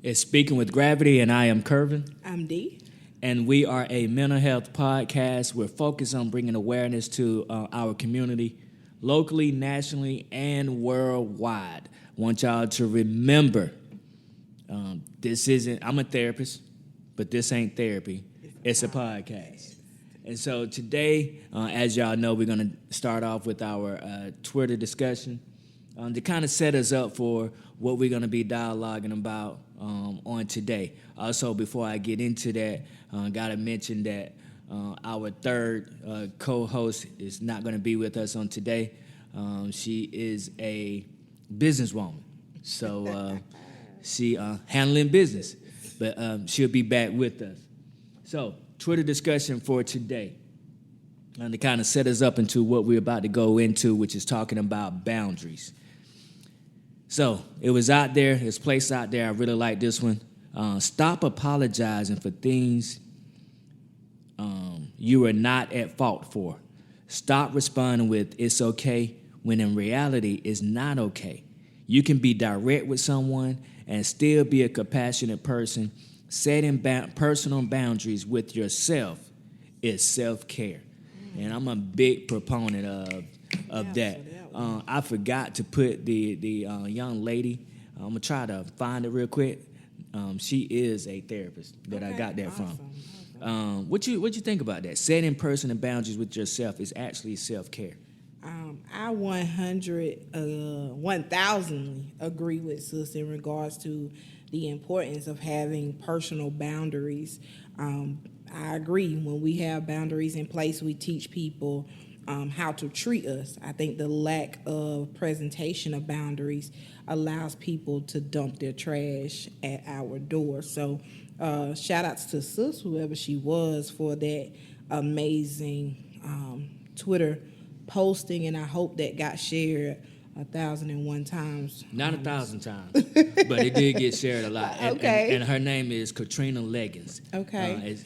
It's Speaking with Gravity, and I am Curvin. I'm Dee. And we are a mental health podcast. We're focused on bringing awareness to our community, locally, nationally, and worldwide. Want y'all to remember, this isn't, I'm a therapist, but this ain't therapy. It's a podcast. And so today, as y'all know, we're going to start off with our Twitter discussion to kind of set us up for what we're going to be dialoguing about on today. Also, before I get into that, got to mention that our third co-host is not going to be with us on today. She is a businesswoman, so she handling business, but she'll be back with us. So, Twitter discussion for today, and to kind of set us up into what we're about to go into, which is talking about boundaries. So it was out there, it's placed out there. I really like this one. Stop apologizing for things you are not at fault for. Stop responding with "it's okay" when in reality it's not okay. You can be direct with someone and still be a compassionate person. Setting personal boundaries with yourself is self-care. And I'm a big proponent of that. I forgot to put the young lady. I'm gonna try to find it real quick. She is a therapist that I got that from. What you think about that? Setting personal boundaries with yourself is actually self-care. I 1,000 agree with sis in regards to the importance of having personal boundaries. I agree. When we have boundaries in place, we teach people how to treat us. I think the lack of presentation of boundaries allows people to dump their trash at our door. So shout outs to sis, whoever she was, for that amazing Twitter posting, and I hope that got shared 1,001 times. Not 1,000 times, but it did get shared a lot. And, okay. And her name is Katrina Leggins. Okay.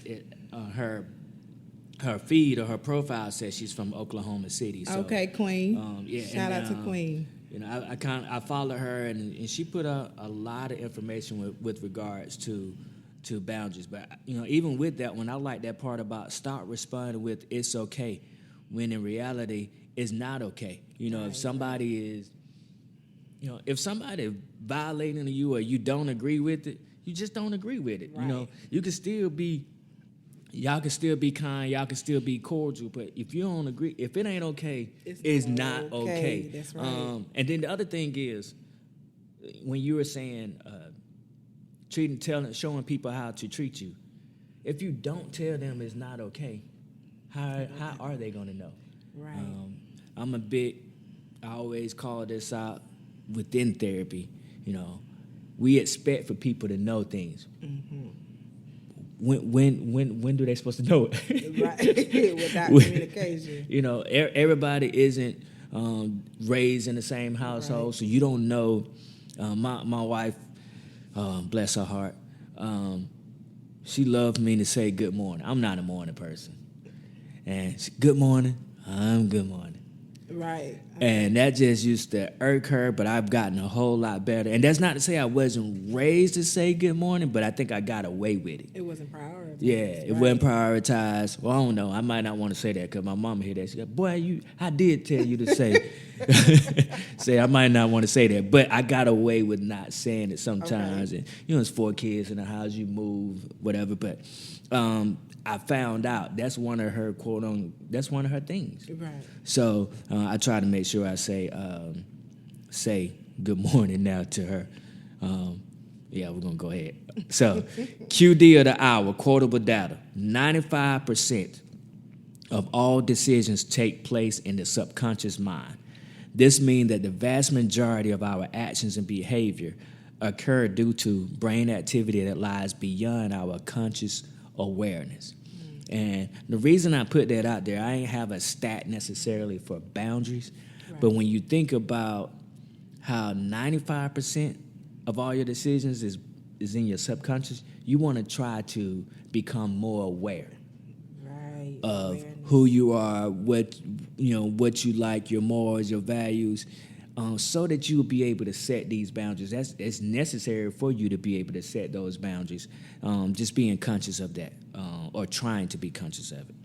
Her feed or her profile says she's from Oklahoma City. So, okay, Queen. Shout out to Queen. You know, I followed her, and she put out a lot of information with regards to boundaries. But you know, even with that one, I like that part about stop responding with "it's okay," when in reality it's not okay. You know, if somebody violating you or you don't agree with it, you just don't agree with it. Right. You know, y'all can still be kind, y'all can still be cordial, but if you don't agree, if it ain't okay, it's not okay. That's right. And then the other thing is, when you were saying showing people how to treat you, if you don't tell them it's not okay, how are they going to know? Right. I always call this out within therapy. You know, we expect for people to know things. Mm-hmm. When do they supposed to know it? Right. Without communication. You know, everybody isn't raised in the same household, right. So you don't know. My wife, bless her heart, she loved me to say good morning. I'm not a morning person. And she, good morning, I'm good morning. Right. And that just used to irk her, but I've gotten a whole lot better. And that's not to say I wasn't raised to say good morning, but I think I got away with it. It wasn't prioritized. Yeah, it wasn't prioritized. Well, I don't know. I might not want to say that because my mama hear that. She go, boy, I did tell you to say. I might not want to say that, but I got away with not saying it sometimes. Okay. And, you know, it's 4 kids in the house, you move, whatever. But I found out that's one of her that's one of her things. Right. So I try to make sure I say good morning now to her. Yeah, we're gonna go ahead. So QD of the hour, quotable data: 95% of all decisions take place in the subconscious mind. This means that the vast majority of our actions and behavior occur due to brain activity that lies beyond our conscious awareness. And the reason I put that out there, I ain't have a stat necessarily for boundaries, right. But when you think about how 95% of all your decisions is in your subconscious, you want to try to become more aware of who you are, what you like, your morals, your values, so that you will be able to set these boundaries. It's necessary for you to be able to set those boundaries. Just being conscious of that, or trying to be conscious of it.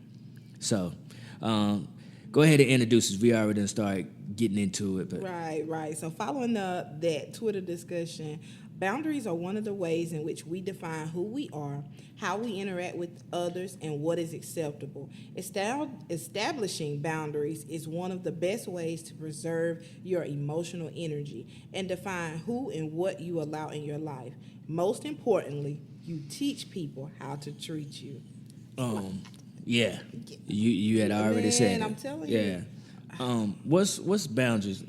So, go ahead and introduce us. We already done started getting into it, but Right. So following that Twitter discussion, boundaries are one of the ways in which we define who we are, how we interact with others, and what is acceptable. Establishing boundaries is one of the best ways to preserve your emotional energy and define who and what you allow in your life. Most importantly, you teach people how to treat you. yeah, you had already said it. I'm telling you. you. What's boundaries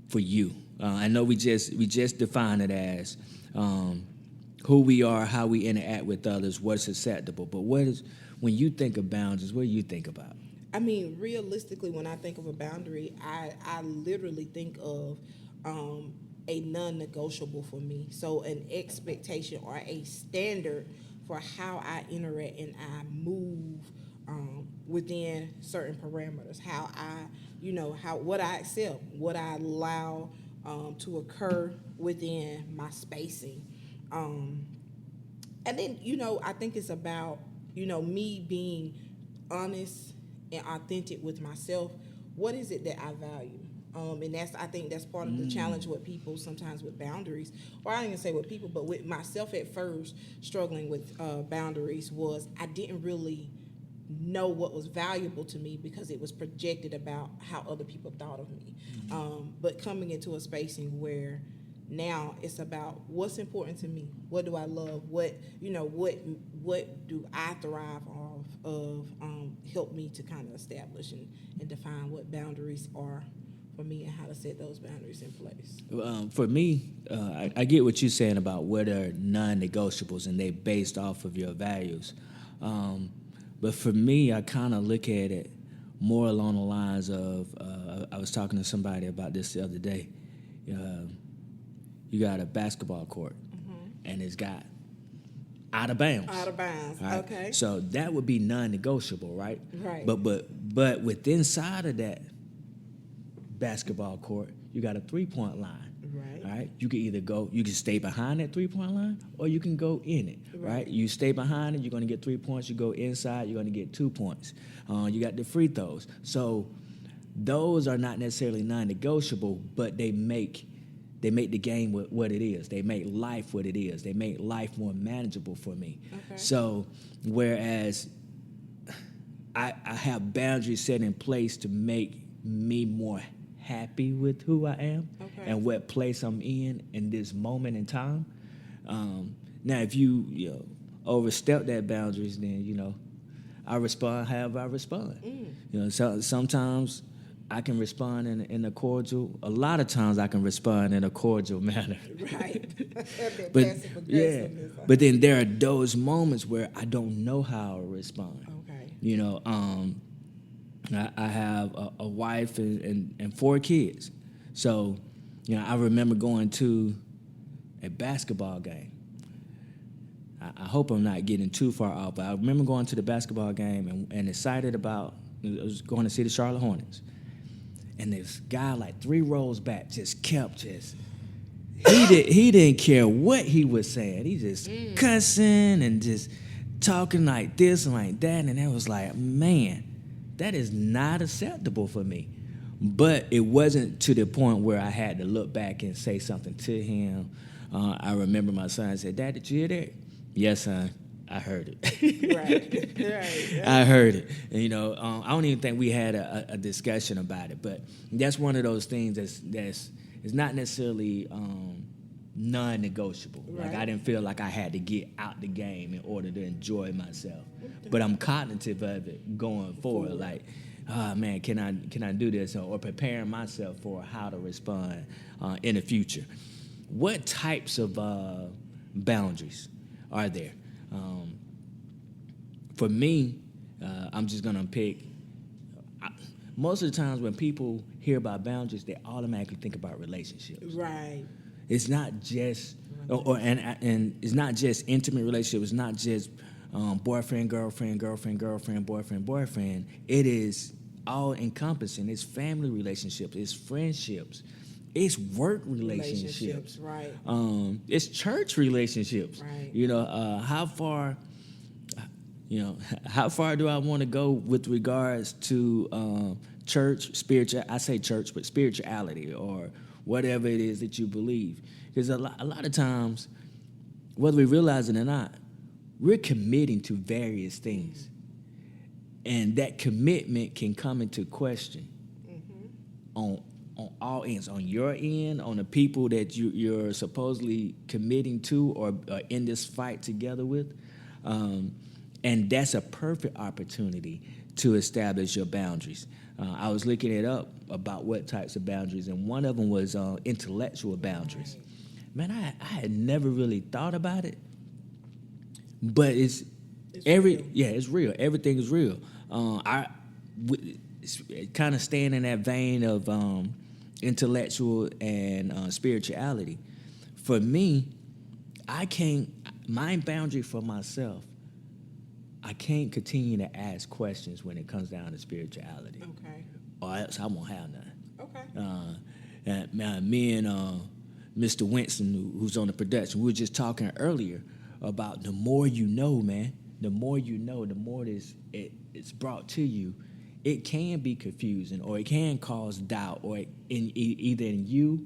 for you? I know we just define it as who we are, how we interact with others, what's acceptable. But when you think of boundaries, what do you think about? I mean, realistically, when I think of a boundary, I literally think of a non-negotiable for me. So an expectation or a standard for how I interact and I move within certain parameters. How I, what I accept, what I allow to occur within my spacing. And then, I think it's about, me being honest and authentic with myself. What is it that I value? And I think that's part of the challenge with people sometimes with boundaries, or I don't even say with people, but with myself at first struggling with boundaries was I didn't really know what was valuable to me because it was projected about how other people thought of me. But coming into a spacing where now it's about what's important to me. What do I love? What do I thrive off of? Help me to kind of establish and define what boundaries are for me and how to set those boundaries in place. For me, I get what you're saying about what are non-negotiables and they based off of your values. But for me, I kind of look at it more along the lines of, I was talking to somebody about this the other day. You got a basketball court, and it's got out of bounds. Out of bounds, right? Okay. So that would be non-negotiable, right? Right. But within inside of that basketball court, you got a 3-point line. Right. All right. You can stay behind that 3-point line, or you can go in it. Right. You stay behind it, you're going to get 3 points. You go inside, you're going to get 2 points. You got the free throws. So those are not necessarily non-negotiable, but they make the game what it is. They make life what it is. They make life more manageable for me. Okay. So whereas I have boundaries set in place to make me more happy with who I am and what place I'm in this moment in time. Now, if you overstep that boundaries, then I respond however I respond. So sometimes I can respond in a cordial. A lot of times I can respond in a cordial manner. Right. But then there are those moments where I don't know how to respond. Okay. I have a wife and 4 kids. So, I remember going to a basketball game. I hope I'm not getting too far off, but I remember going to the basketball game and excited about, I was going to see the Charlotte Hornets. And this guy like 3 rows back he didn't care what he was saying. He just cussing and just talking like this and like that. And it was like, man, that is not acceptable for me. But it wasn't to the point where I had to look back and say something to him. I remember my son said, "Dad, did you hear that?" "Yes, son, I heard it." Right. I heard it. And, I don't even think we had a discussion about it. But that's one of those things that's not necessarily non-negotiable. Right. Like I didn't feel like I had to get out the game in order to enjoy myself. But I'm cognitive of it going forward. Like, oh man, can I do this? Or preparing myself for how to respond in the future. What types of boundaries are there? For me, I'm just gonna pick. Most of the times when people hear about boundaries, they automatically think about relationships. Right. It's not just, and it's not just intimate relationship. It's not just boyfriend, girlfriend, boyfriend. It is all encompassing. It's family relationships. It's friendships. It's work relationships. Right. It's church relationships. Right. How far do I want to go with regards to church, spiritual? I say church, but spirituality or whatever it is that you believe. Because a lot of times, whether we realize it or not, we're committing to various things. And that commitment can come into question on all ends, on your end, on the people that you're supposedly committing to or in this fight together with. And that's a perfect opportunity to establish your boundaries. I was looking it up about what types of boundaries, and one of them was intellectual boundaries. Man, I had never really thought about it, but it's real. Yeah, it's real. Everything is real. It's kind of staying in that vein of intellectual and spirituality. For me, my boundary for myself, I can't continue to ask questions when it comes down to spirituality. Okay. Or else I won't have none. Okay. Me and Mr. Winston, who's on the production, we were just talking earlier about the more you know, man. The more you know, the more it's brought to you. It can be confusing, or it can cause doubt, or either in you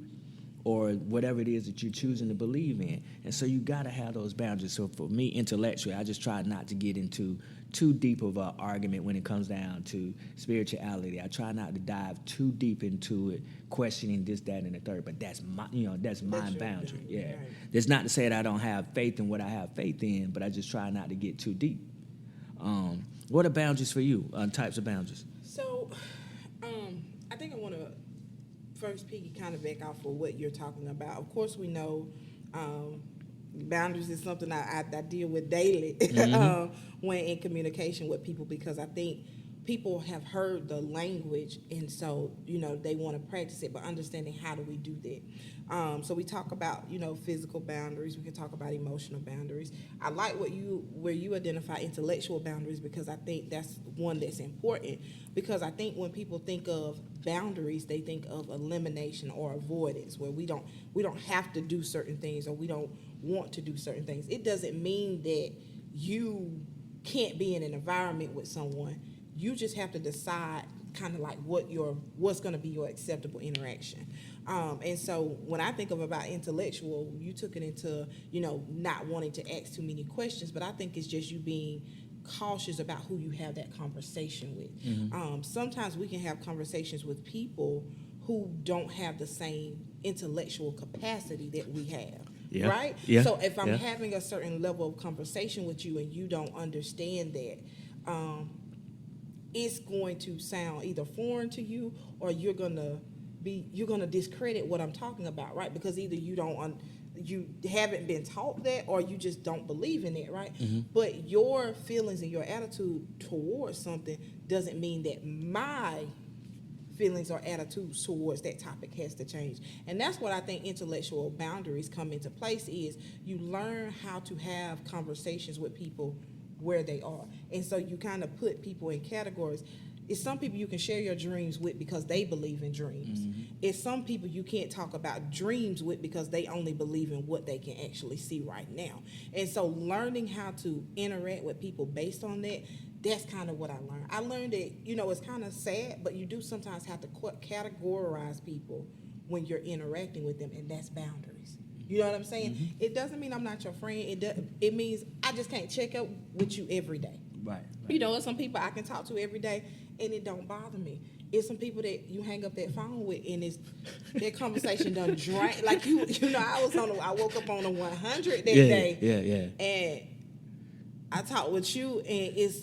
or whatever it is that you're choosing to believe in. And so you got to have those boundaries. So for me, intellectually, I just try not to get into too deep of an argument when it comes down to spirituality. I try not to dive too deep into it, questioning this, that, and the third. But that's my boundary. Yeah, right. That's not to say that I don't have faith in what I have faith in, but I just try not to get too deep. What are boundaries for you? Types of boundaries. So, I think I want to first kind of back off of what you're talking about. Of course, we know boundaries is something I deal with daily when in communication with people, because I think people have heard the language, and so they want to practice it, but understanding how do we do that. So we talk about physical boundaries. We can talk about emotional boundaries. I like where you identify intellectual boundaries, because I think that's one that's important. Because I think when people think of boundaries, they think of elimination or avoidance, where we don't have to do certain things, or we don't want to do certain things. It doesn't mean that you can't be in an environment with someone. You just have to decide kind of like what's going to be your acceptable interaction. And so when I think about intellectual, you took it into, not wanting to ask too many questions, but I think it's just you being cautious about who you have that conversation with. Mm-hmm. Sometimes we can have conversations with people who don't have the same intellectual capacity that we have. Yeah. Right? Yeah. So if I'm having a certain level of conversation with you and you don't understand that, it's going to sound either foreign to you, or you're gonna discredit what I'm talking about, right? Because either you haven't been taught that, or you just don't believe in it, right? Mm-hmm. But your feelings and your attitude towards something doesn't mean that my feelings or attitudes towards that topic has to change. And that's what I think intellectual boundaries come into place, is you learn how to have conversations with people where they are. And so you kind of put people in categories. It's some people you can share your dreams with because they believe in dreams. Mm-hmm. It's some people you can't talk about dreams with because they only believe in what they can actually see right now. And so learning how to interact with people based on that, that's kind of what I learned. I learned that, it's kind of sad, but you do sometimes have to categorize people when you're interacting with them, and that's boundaries. You know what I'm saying? Mm-hmm. It doesn't mean I'm not your friend. It means I just can't check up with you every day. Right. There's some people I can talk to every day, and it don't bother me. It's some people that you hang up that phone with, and that conversation done drain. Like I woke up on a 100 that day. Yeah. And I talked with you, and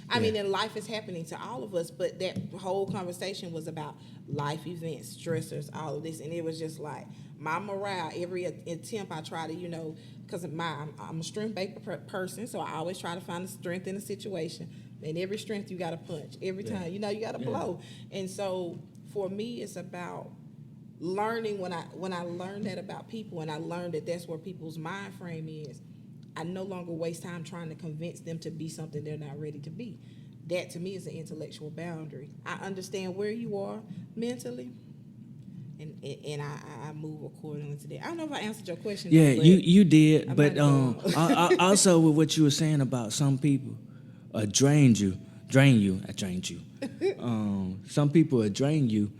I mean, and life is happening to all of us, but that whole conversation was about life events, stressors, all of this, and it was just like my morale, every attempt I try to, because I'm a strength-based person, so I always try to find the strength in a situation, and every strength you got to punch. Every time, you got to blow. And so for me, it's about learning when I learned that about people, and I learned that that's where people's mind frame is. I no longer waste time trying to convince them to be something they're not ready to be. That, to me, is an intellectual boundary. I understand where you are mentally. and I move accordingly to that. I don't know if I answered your question. Yeah, though, you did, I but might have I, also with what you were saying about some people drain you. I drained you. Some people drain you.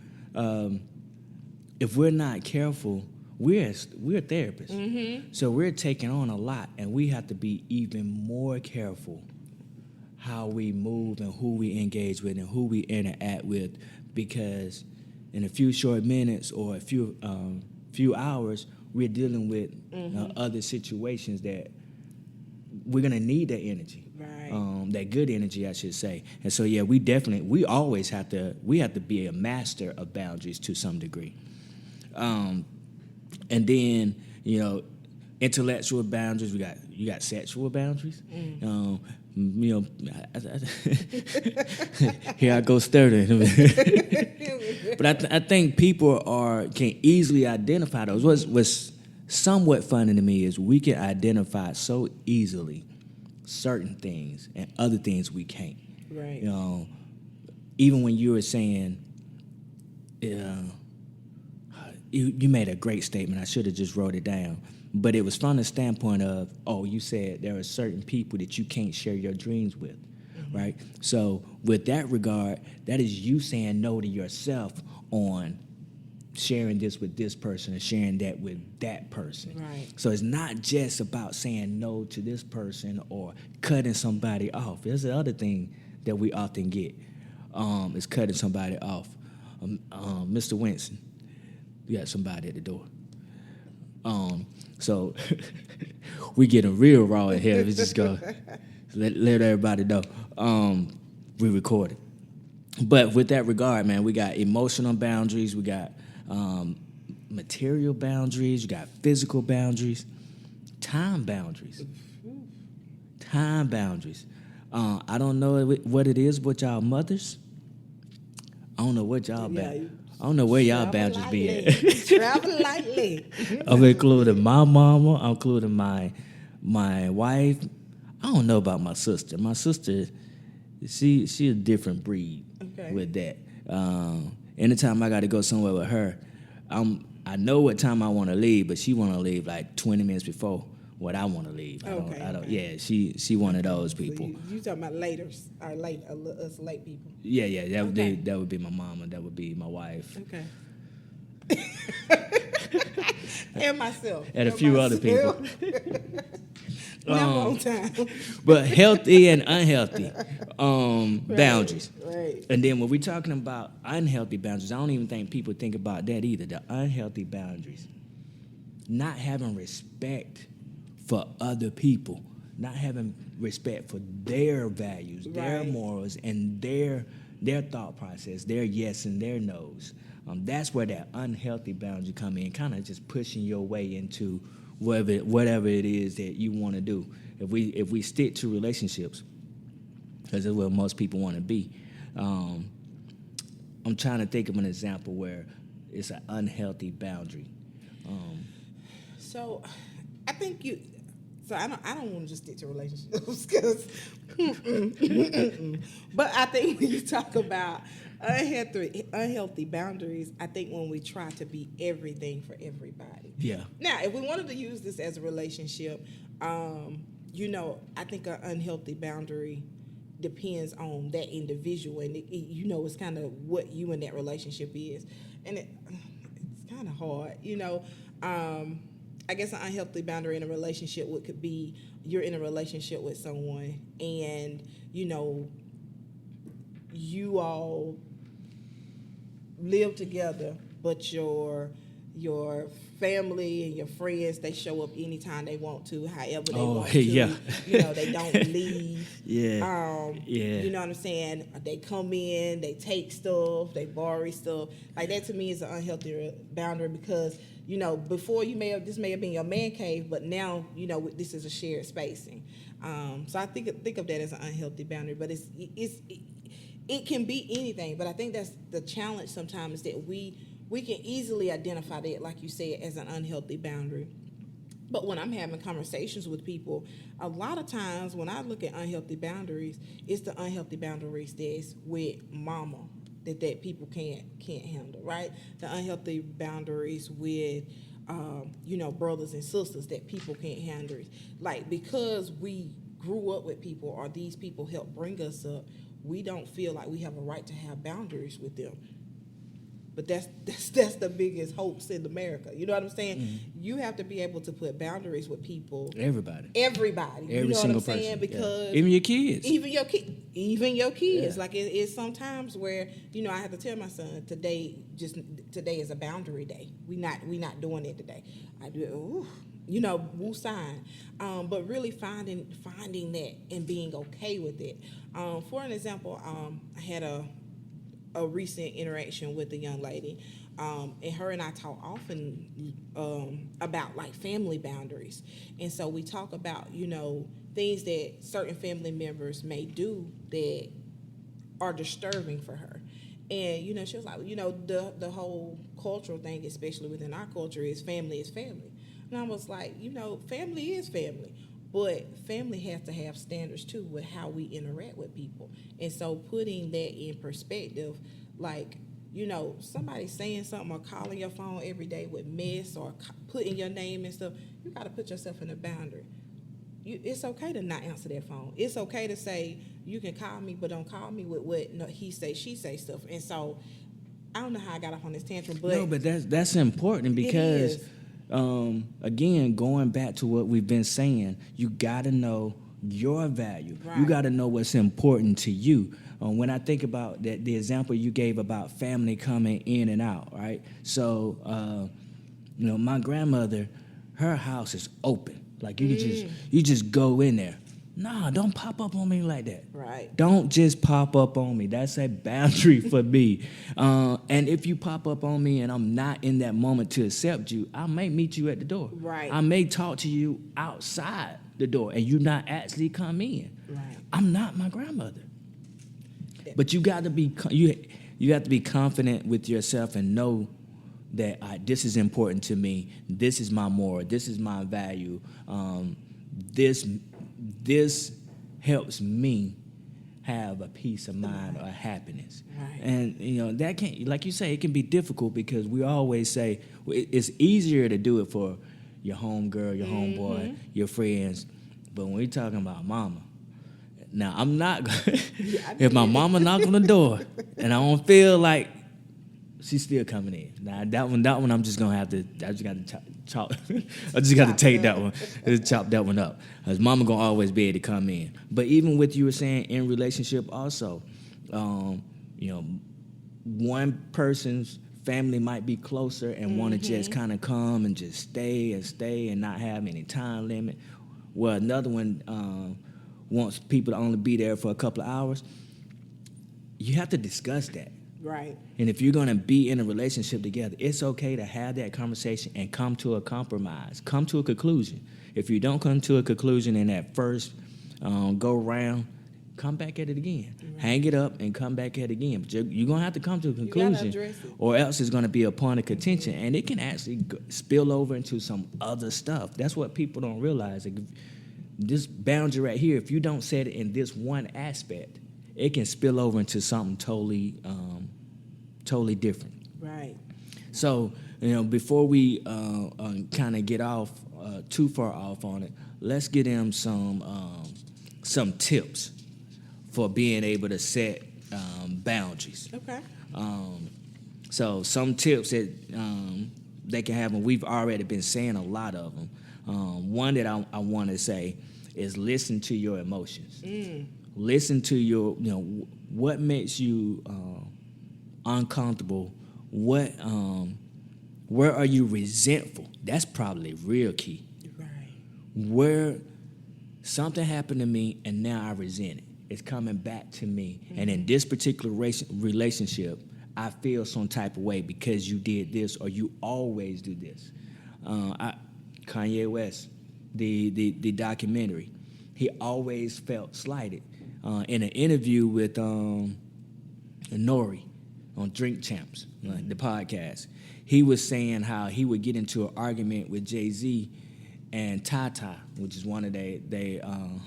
If we're not careful, we're therapists, so we're taking on a lot, and we have to be even more careful how we move and who we engage with and who we interact with, because in a few short minutes or a few hours, we're dealing with other situations that we're gonna need that energy, right. that good energy, I should say. And so, yeah, we always have to be a master of boundaries to some degree. And then, intellectual boundaries. You got sexual boundaries. Here I go stuttering. But I think people can easily identify those. What's somewhat funny to me is we can identify so easily certain things and other things we can't. Right. Even when you were saying, you made a great statement. I should have just wrote it down. But it was from the standpoint of, you said there are certain people that you can't share your dreams with, right? So with that regard, that is you saying no to yourself on sharing this with this person and sharing that with that person. Right. So it's not just about saying no to this person or cutting somebody off. There's the other thing that we often get, is cutting somebody off. Mr. Winston, you got somebody at the door. So we getting real raw in here. We just go let everybody know. We recorded. But with that regard, man, we got emotional boundaries, we got material boundaries, you got physical boundaries, time boundaries. Time boundaries. I don't know what it is with y'all mothers. I don't know what y'all I don't know where y'all boundaries be at. Travel lightly. I'm including my mama. I'm including my wife. I don't know about my sister. My sister, she a different breed with that. Anytime I got to go somewhere with her, I know what time I want to leave, but she want to leave like 20 minutes before what I want to leave. I don't. Yeah, she one of those people. So you talking about laters, or us late people? Yeah. That would be my mama. That would be my wife. Okay. And myself. And a few other people. Never on time. But healthy and unhealthy boundaries. Right. And then when we're talking about unhealthy boundaries, I don't even think people think about that either. The unhealthy boundaries. Not having respect for other people. Not having respect for their values, their morals, and their thought process, their yes and their no's. That's where that unhealthy boundary come in, kind of just pushing your way into whatever it is that you want to do. If we stick to relationships, because that's where most people want to be. I'm trying to think of an example where it's an unhealthy boundary. So, I think So I don't want to just stick to relationships because, but I think when you talk about unhealthy boundaries, I think when we try to be everything for everybody. Yeah. Now, if we wanted to use this as a relationship, I think an unhealthy boundary depends on that individual, and it's kind of what you in that relationship is, and it's kind of hard, I guess an unhealthy boundary in a relationship could be you're in a relationship with someone and, you all live together, but your family and your friends, they show up anytime they want to, however they want to. Yeah. They don't leave. Yeah. You know what I'm saying? They come in, they take stuff, they borrow stuff. Like that to me is an unhealthy boundary because before this may have been your man cave, but now, this is a shared spacing. So I think of that as an unhealthy boundary, but it can be anything. But I think that's the challenge sometimes is that we can easily identify that, like you said, as an unhealthy boundary. But when I'm having conversations with people, a lot of times when I look at unhealthy boundaries, it's the unhealthy boundaries that's with mama that people can't handle, right? The unhealthy boundaries with brothers and sisters that people can't handle. Like, because we grew up with people or these people helped bring us up, we don't feel like we have a right to have boundaries with them. But that's the biggest hoax in America. You know what I'm saying? Mm-hmm. You have to be able to put boundaries with people. Everybody. Every you know what I'm person. saying? Because even your kids. Even your kids. Yeah. Like, it's sometimes where, I have to tell my son, today is a boundary day. We not doing it today. I do woo sign. But really finding that and being okay with it. For an example, I had a recent interaction with a young lady, and her and I talk often about like family boundaries, and so we talk about things that certain family members may do that are disturbing for her. And she was like, the whole cultural thing, especially within our culture, is family, and I was like, family is family. But family has to have standards, too, with how we interact with people. And so putting that in perspective, like, somebody saying something or calling your phone every day with mess or putting your name and stuff, you got to put yourself in a boundary. It's okay to not answer that phone. It's okay to say, you can call me, but don't call me with what he say, she say stuff. And so I don't know how I got off on this tantrum, but... No, but that's important because... again, going back to what we've been saying, you got to know your value. Right. You got to know what's important to you. When I think about the example you gave about family coming in and out, right? So, my grandmother, her house is open. Like, you just go in there. Nah, don't pop up on me like that. Right. Don't just pop up on me. That's a boundary for me. And if you pop up on me and I'm not in that moment to accept you, I may meet you at the door. Right. I may talk to you outside the door and you not actually come in. Right. I'm not my grandmother. But you got to be you have to be confident with yourself and know that this is important to me. This is my moral. This is my value. This helps me have a peace of mind or happiness. Right. And, that can't, like you say, it can be difficult because we always say it's easier to do it for your homegirl, your homeboy, your friends. But when we're talking about mama, now I'm not, if my mama knock on the door and I don't feel like she's still coming in. Now that one I'm just gonna have to. I just got to chop. I just got to take that one. Just chop that one up. Cause mama gonna always be able to come in. But even with you were saying in relationship also, one person's family might be closer and want to just kind of come and just stay and not have any time limit. Well, another one wants people to only be there for a couple of hours. You have to discuss that. Right. And if you're going to be in a relationship together, it's okay to have that conversation and come to a compromise, come to a conclusion. If you don't come to a conclusion in that first go round, come back at it again. Right. Hang it up and come back at it again. But you're going to have to come to a conclusion or else it's going to be a point of contention. And it can actually spill over into some other stuff. That's what people don't realize. Like, this boundary right here, if you don't set it in this one aspect, it can spill over into something totally different. Right. So, before we kind of get off too far off on it, let's get them some tips for being able to set boundaries. Okay. So some tips that they can have, and we've already been saying a lot of them. One that I want to say is listen to your emotions. Listen to your, what makes you uncomfortable. Where are you resentful? That's probably real key. Right. Where something happened to me and now I resent it. It's coming back to me. And in this particular relationship, I feel some type of way because you did this or you always do this. Kanye West, the documentary, he always felt slighted. In an interview with Nori on Drink Champs, the podcast, he was saying how he would get into an argument with Jay-Z and Tata, which is one of their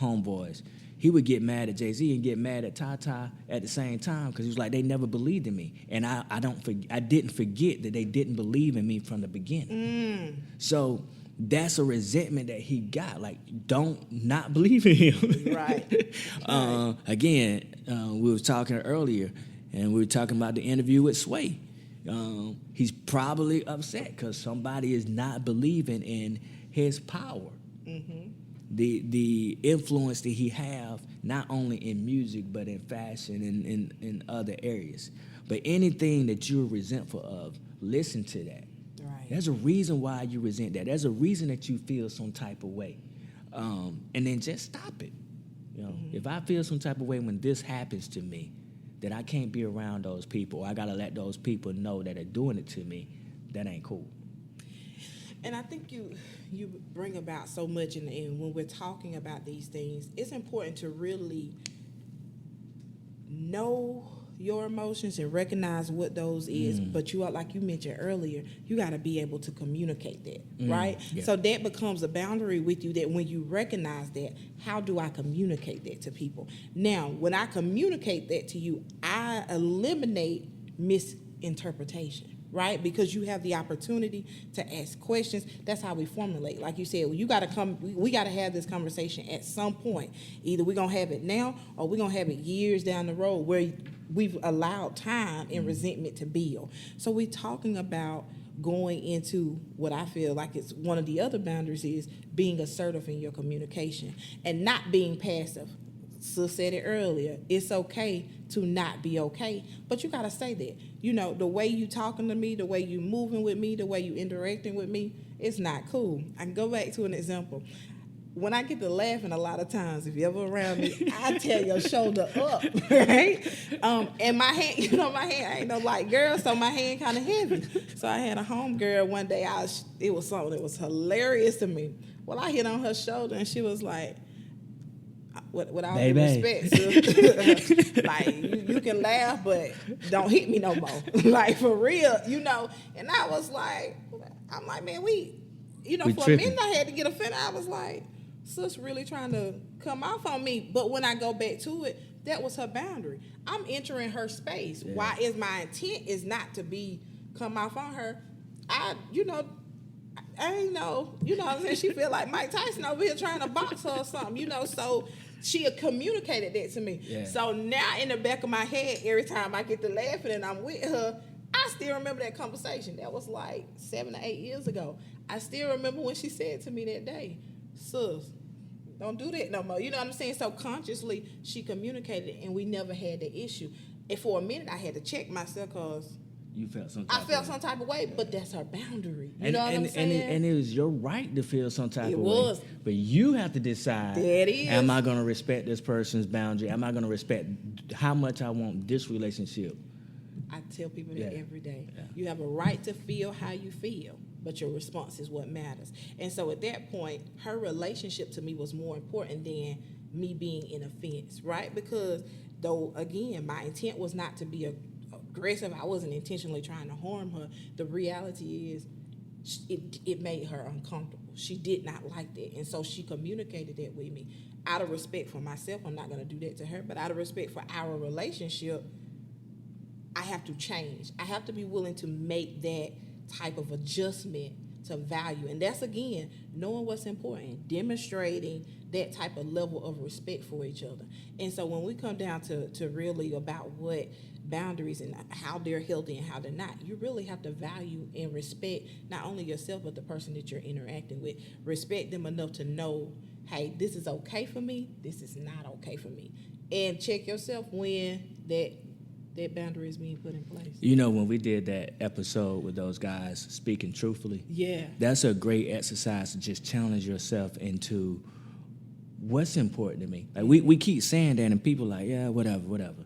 homeboys. he would get mad at Jay-Z and get mad at Tata at the same time because he was like, they never believed in me. And I didn't forget that they didn't believe in me from the beginning. So that's a resentment that he got. Like, don't not believe in him. Right. Again, we was talking earlier, and we were talking about the interview with Sway. He's probably upset because somebody is not believing in his power. The influence that he have, not only in music, but in fashion and in other areas. But anything that you're resentful of, listen to that. Right. There's a reason why you resent that. There's a reason that you feel some type of way. And then just stop it. You know, if I feel some type of way when this happens to me, that I can't be around those people, or I gotta let those people know that are doing it to me, that ain't cool. And I think you bring about so much in the end when we're talking about these things. It's important to really know your emotions and recognize what those is. But you are, like you mentioned earlier, you got to be able to communicate that, right? Yeah. So that becomes a boundary with you, that when you recognize that, how do I communicate that to people? Now, when I communicate that to you, I eliminate misinterpretation. Right? Because you have the opportunity to ask questions. That's how we formulate. Like you said, you got to come. We got to have this conversation at some point. Either we're gonna have it now, or we're gonna have it years down the road, where we've allowed time and resentment to build. So we're talking about going into what I feel like it's one of the other boundaries is being assertive in your communication and not being passive. Sis said it earlier. It's okay to not be okay, but you gotta say that. You know, the way you talking to me, the way you moving with me, the way you interacting with me, it's not cool. I can go back to an example. When I get to laughing, a lot of times, if you're ever around me, I tell your shoulder up, right? And my hand, my hand, I ain't no light girl, so my hand kind of heavy. So I had a home girl one day. It was something that was hilarious to me. Well, I hit on her shoulder, and she was like, with all due respect, so, like you can laugh, but don't hit me no more. Like, for real, And I was like, I'm like, man, we for tripping. A minute I had to get offended. I was like, sis really trying to come off on me. But when I go back to it, that was her boundary. I'm entering her space. Yeah. Why is my intent is not to come off on her? I ain't know, what I'm saying? She feel like Mike Tyson over here trying to box her or something, so she had communicated that to me. Yeah. So now in the back of my head, every time I get to laughing and I'm with her, I still remember that conversation. That was like 7 or 8 years ago. I still remember when she said to me that day, sis, don't do that no more. You know what I'm saying? So consciously, she communicated it, and we never had the issue. And for a minute, I had to check myself because you felt some type of way, but that's her boundary. You know what I'm saying? And it was your right to feel some type of way. It was. But you have to decide, that is. Am I going to respect this person's boundary? Am I going to respect how much I want this relationship? I tell people that every day. Yeah. You have a right to feel how you feel, but your response is what matters. And so at that point, her relationship to me was more important than me being in offense, right? Because though, again, my intent was not to be aggressive. I wasn't intentionally trying to harm her. The reality is it made her uncomfortable. She did not like that. And so she communicated that with me. Out of respect for myself, I'm not going to do that to her, but out of respect for our relationship, I have to change. I have to be willing to make that type of adjustment to value. And that's, again, knowing what's important, demonstrating that type of level of respect for each other. And so when we come down to really about what boundaries and how they're healthy and how they're not, you really have to value and respect not only yourself, but the person that you're interacting with. Respect them enough to know, hey, this is okay for me, this is not okay for me. And check yourself when that boundary is being put in place. When we did that episode with those guys speaking truthfully, that's a great exercise to just challenge yourself into what's important to me. Like we keep saying that, and people like, yeah, whatever.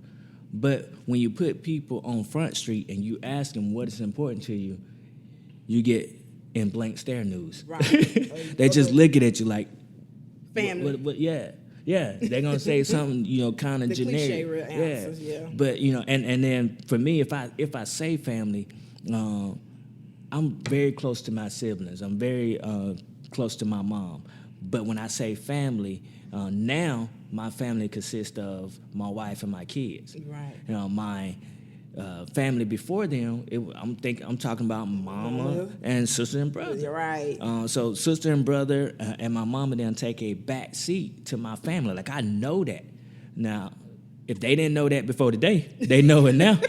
But when you put people on Front Street and you ask them what is important to you, you get in blank stare news. Right. They just looking at you like, family. What, yeah, they're gonna say something, kind of generic. Cliche real answers, yeah. But and then for me, if I say family, I'm very close to my siblings. I'm very close to my mom. But when I say family, now my family consists of my wife and my kids. Right. My family before them, I'm talking about mama and sister and brother. You're right. So sister and brother and my mama then take a back seat to my family. Like, I know that. Now, if they didn't know that before today, they know it now.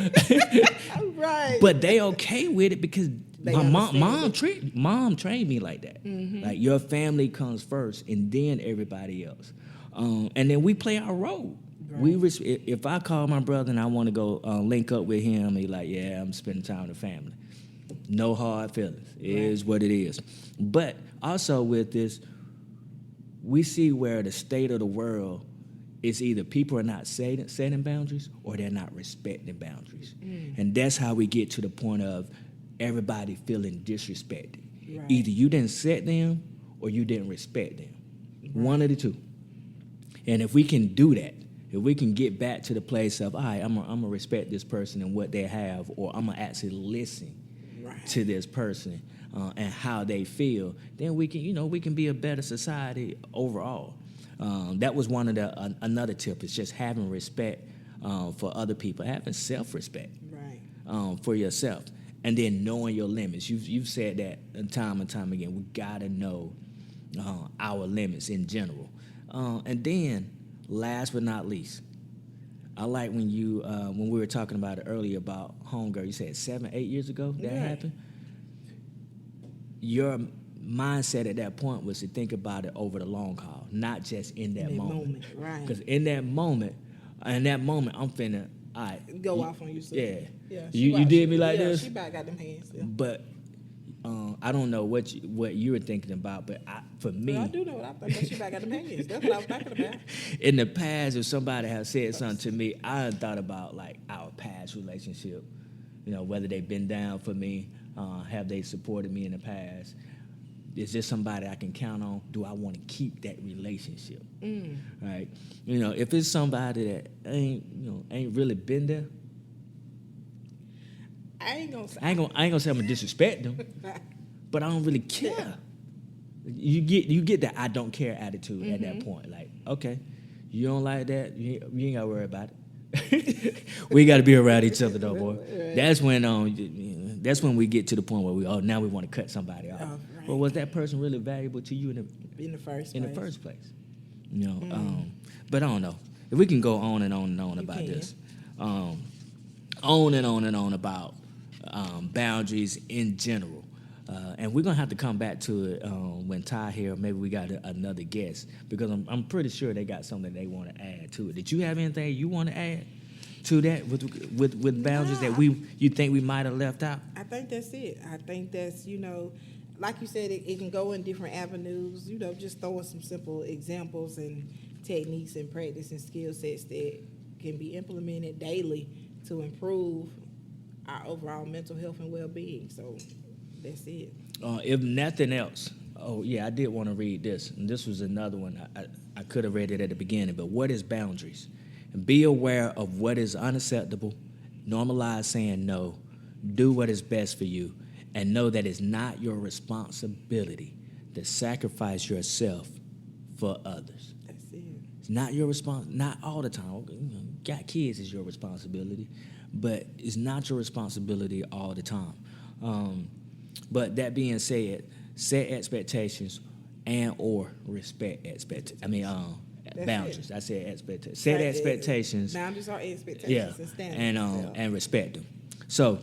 Right. But they okay with it because They my understand mom trained me like that. Mm-hmm. Like, your family comes first and then everybody else. And then we play our role. Right. If I call my brother and I want to go link up with him, he's like, yeah, I'm spending time with the family. No hard feelings. It is what it is. But also with this, we see where the state of the world is either people are not setting boundaries or they're not respecting boundaries. And that's how we get to the point of everybody feeling disrespected. Right. Either you didn't set them or you didn't respect them. Right. One of the two. And if we can do that, if we can get back to the place of, all right, I'm going to respect this person and what they have, or I'm going to actually listen to this person and how they feel, then we can be a better society overall. That was one of another tip is just having respect for other people, having self-respect for yourself, and then knowing your limits. You've said that time and time again. We gotta know our limits in general, and then last but not least, I like when you when we were talking about it earlier about homegirl. You said 7-8 years ago that happened. Your mindset at that point was to think about it over the long haul, not just in that moment. Right. Because in that moment, I'm finna, all right. Go off on yourself. Yeah. You did me like this? She back got them hands still. But I don't know what you were thinking about, but for me. Well, I do know what I thought. She back got them hands. That's what I was thinking about. In the past, if somebody had said something to me, I thought about like our past relationship, whether they've been down for me, have they supported me in the past. Is this somebody I can count on? Do I want to keep that relationship? Right? If it's somebody that ain't really been there, I ain't gonna say I'm gonna disrespect them, but I don't really care. You get that I don't care attitude at that point. Like, okay, you don't like that, you ain't gotta worry about it. We got to be around each other though, boy. Right. That's when we get to the point where now we want to cut somebody off. Right. Well, was that person really valuable to you in the first place? But I don't know. If we can go on and on and on about this, on and on and on about boundaries in general. And we're going to have to come back to it when Ty here, maybe we got another guest, because I'm pretty sure they got something they want to add to it. Did you have anything you want to add to that with boundaries that you think we might have left out? I think that's it. I think that's, like you said, it can go in different avenues, just throwing some simple examples and techniques and practice and skill sets that can be implemented daily to improve our overall mental health and well-being. So that's it. If nothing else, I did want to read this. And this was another one. I could have read it at the beginning, but what is boundaries? And be aware of what is unacceptable. Normalize saying no. Do what is best for you. And know that it's not your responsibility to sacrifice yourself for others. That's it. It's not your not all the time. Got kids is your responsibility, but it's not your responsibility all the time. But that being said, set expectations and or respect boundaries. I said expectations. Set expectations. Boundaries are expectations and standards. And respect them. So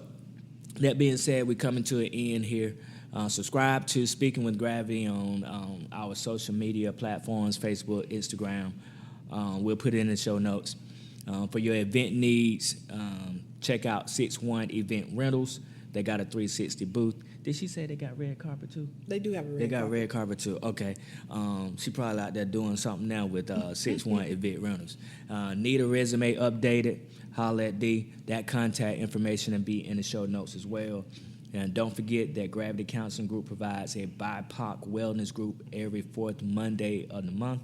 that being said, we're coming to an end here. Subscribe to Speaking with Gravity on our social media platforms, Facebook, Instagram. We'll put it in the show notes. For your event needs, check out 6-1 Event Rentals. They got a 360 booth. Did she say they got red carpet too? They do have a red carpet. They got red carpet too. Okay. She probably out there doing something now with 6-1 Event Rentals. Need a resume updated? Holla at D. That contact information will be in the show notes as well. And don't forget that Gravity Counseling Group provides a BIPOC wellness group every fourth Monday of the month.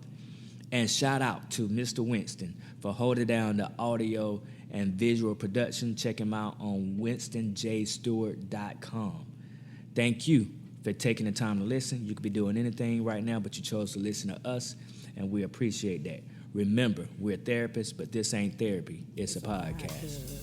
And shout out to Mr. Winston for holding down the audio and visual production. Check him out on winstonjstewart.com. Thank you for taking the time to listen. You could be doing anything right now, but you chose to listen to us, and we appreciate that. Remember, we're therapists, but this ain't therapy. It's a podcast.